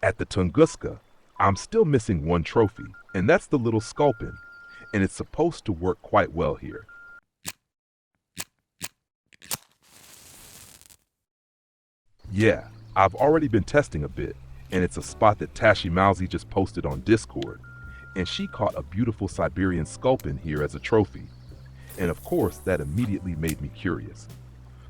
At the Tunguska, I'm still missing one trophy, and that's the little sculpin, and it's supposed to work quite well here. Yeah, I've already been testing a bit, and it's a spot that Tashi Mousy just posted on Discord, and she caught a beautiful Siberian Sculpin here as a trophy. And of course, that immediately made me curious.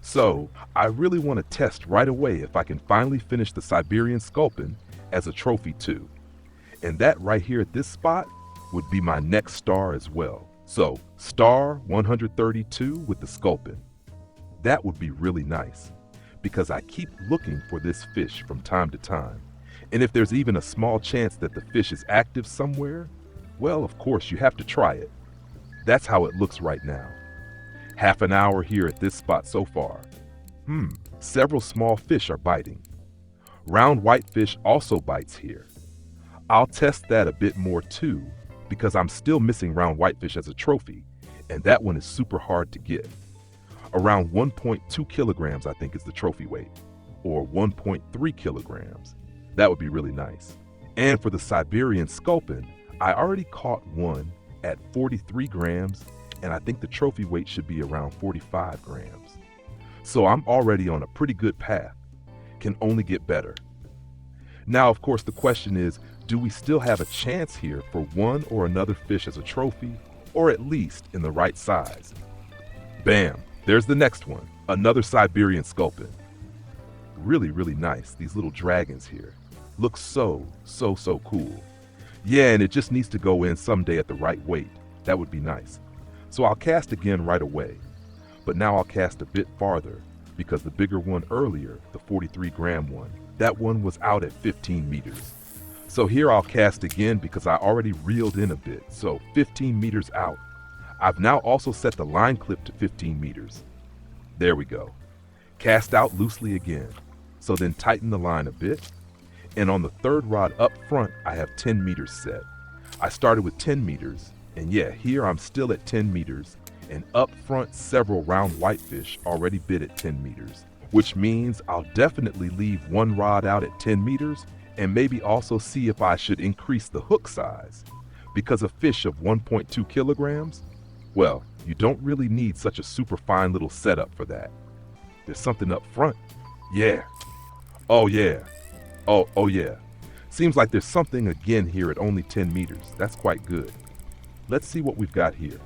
So, I really want to test right away if I can finally finish the Siberian Sculpin as a trophy too. And that right here at this spot would be my next star as well. So, star 132 with the Sculpin. That would be really nice, because I keep looking for this fish from time to time. And if there's even a small chance that the fish is active somewhere, well, of course, you have to try it. That's how it looks right now. Half an hour here at this spot so far. Several small fish are biting. Round whitefish also bites here. I'll test that a bit more too, because I'm still missing round whitefish as a trophy, and that one is super hard to get. Around 1.2 kilograms I think is the trophy weight, or 1.3 kilograms. That would be really nice. And for the Siberian Sculpin, I already caught one at 43 grams, and I think the trophy weight should be around 45 grams. So I'm already on a pretty good path. Can only get better. Now, of course, the question is, do we still have a chance here for one or another fish as a trophy, or at least in the right size? Bam, there's the next one, another Siberian Sculpin. Really, really nice, these little dragons here. Look so cool. Yeah, and it just needs to go in someday at the right weight. That would be nice. So I'll cast again right away. But now I'll cast a bit farther, because the bigger one earlier, the 43 gram one, that one was out at 15 meters. So here I'll cast again because I already reeled in a bit, so 15 meters out. I've now also set the line clip to 15 meters. There we go. Cast out loosely again. So then tighten the line a bit. And on the third rod up front, I have 10 meters set. I started with 10 meters, and yeah, here I'm still at 10 meters, and up front several round whitefish already bit at 10 meters, which means I'll definitely leave one rod out at 10 meters, and maybe also see if I should increase the hook size. Because a fish of 1.2 kilograms, well, you don't really need such a super fine little setup for that. There's something up front. Yeah. Oh yeah. Oh yeah. Seems like there's something again here at only 10 meters. That's quite good. Let's see what we've got here.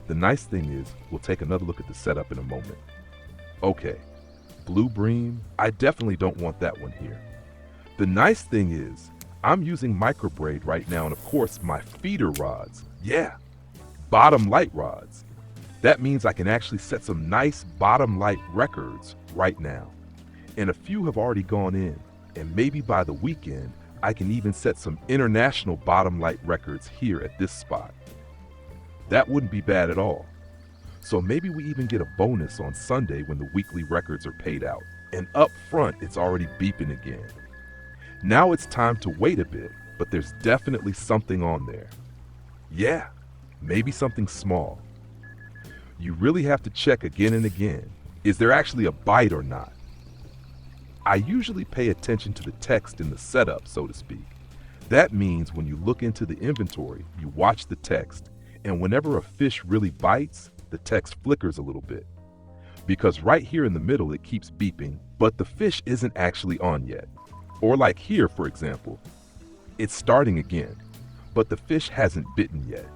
The nice thing is, we'll take another look at the setup in a moment. Okay, blue bream, I definitely don't want that one here. The nice thing is, I'm using microbraid right now, and of course my feeder rods. Yeah, bottom light rods. That means I can actually set some nice bottom light records right now. And a few have already gone in. And maybe by the weekend, I can even set some international bottom light records here at this spot. That wouldn't be bad at all. So maybe we even get a bonus on Sunday when the weekly records are paid out. And up front, it's already beeping again. Now it's time to wait a bit, but there's definitely something on there. Yeah, maybe something small. You really have to check again and again. Is there actually a bite or not? I usually pay attention to the text in the setup, so to speak. That means when you look into the inventory, you watch the text, and whenever a fish really bites, the text flickers a little bit. Because right here in the middle it keeps beeping, but the fish isn't actually on yet. Or like here, for example, it's starting again, but the fish hasn't bitten yet.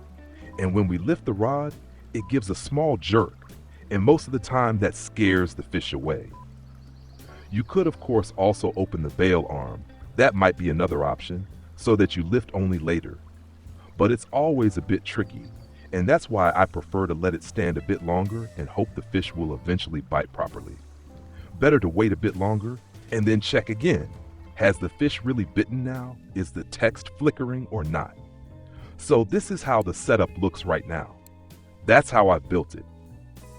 And when we lift the rod, it gives a small jerk, and most of the time that scares the fish away. You could, of course, also open the bail arm. That might be another option, so that you lift only later. But it's always a bit tricky, and that's why I prefer to let it stand a bit longer and hope the fish will eventually bite properly. Better to wait a bit longer and then check again. Has the fish really bitten now? Is the text flickering or not? So this is how the setup looks right now. That's how I've built it.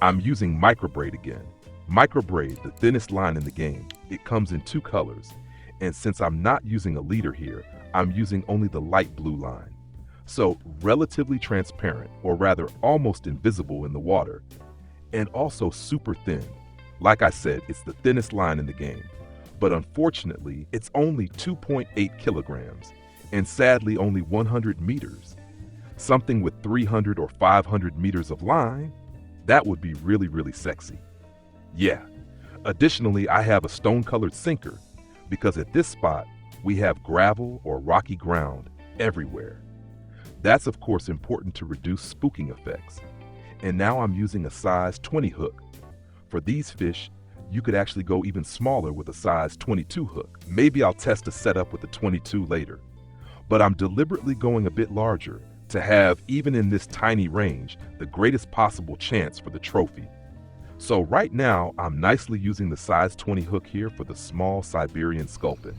I'm using microbraid again. Microbraid, the thinnest line in the game. It comes in 2 colors, and since I'm not using a leader here, I'm using only the light blue line. So relatively transparent, or rather almost invisible in the water, and also super thin. Like I said, it's the thinnest line in the game. but unfortunately, it's only 2.8 kilograms, and sadly only 100 meters. Something with 300 or 500 meters of line, that would be really, really sexy. Yeah. Additionally, I have a stone-colored sinker because at this spot, we have gravel or rocky ground everywhere. That's of course important to reduce spooking effects. And now I'm using a size 20 hook. For these fish, you could actually go even smaller with a size 22 hook. Maybe I'll test a setup with a 22 later. But I'm deliberately going a bit larger to have, even in this tiny range, the greatest possible chance for the trophy. So right now, I'm nicely using the size 20 hook here for the small Siberian Sculpin.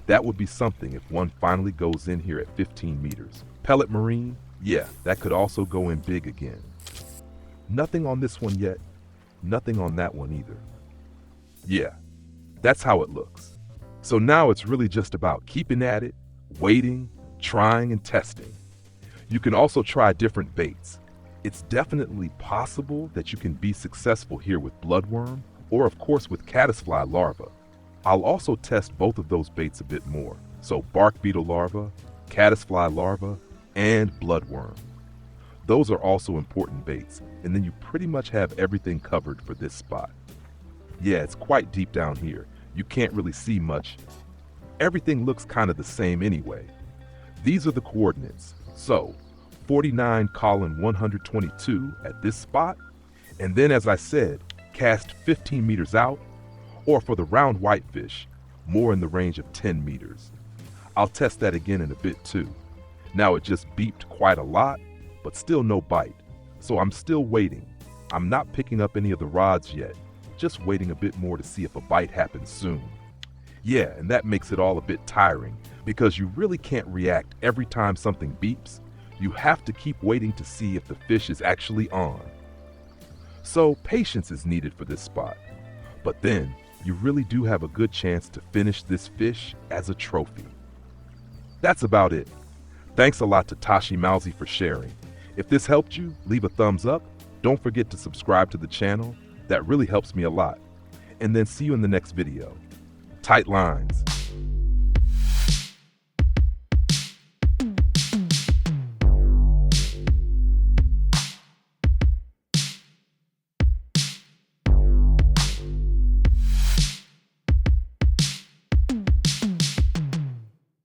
That would be something if one finally goes in here at 15 meters. Pellet marine, yeah, that could also go in big again. Nothing on this one yet, nothing on that one either. Yeah, that's how it looks. So now it's really just about keeping at it, waiting, trying and testing. You can also try different baits. It's definitely possible that you can be successful here with bloodworm or of course with caddisfly larva. I'll also test both of those baits a bit more. So bark beetle larva, caddisfly larva, and bloodworm. Those are also important baits, and then you pretty much have everything covered for this spot. Yeah, it's quite deep down here. You can't really see much. Everything looks kind of the same anyway. These are the coordinates. So 49:122 at this spot, and then as I said, cast 15 meters out, or for the round whitefish, more in the range of 10 meters. I'll test that again in a bit too. Now it just beeped quite a lot, but still no bite. So I'm still waiting. I'm not picking up any of the rods yet, just waiting a bit more to see if a bite happens soon. Yeah, and that makes it all a bit tiring because you really can't react every time something beeps. You have to keep waiting to see if the fish is actually on. So patience is needed for this spot. But then, you really do have a good chance to finish this fish as a trophy. That's about it. Thanks a lot to Tashi Mousy for sharing. If this helped you, leave a thumbs up. Don't forget to subscribe to the channel. That really helps me a lot. And then see you in the next video. Tight lines.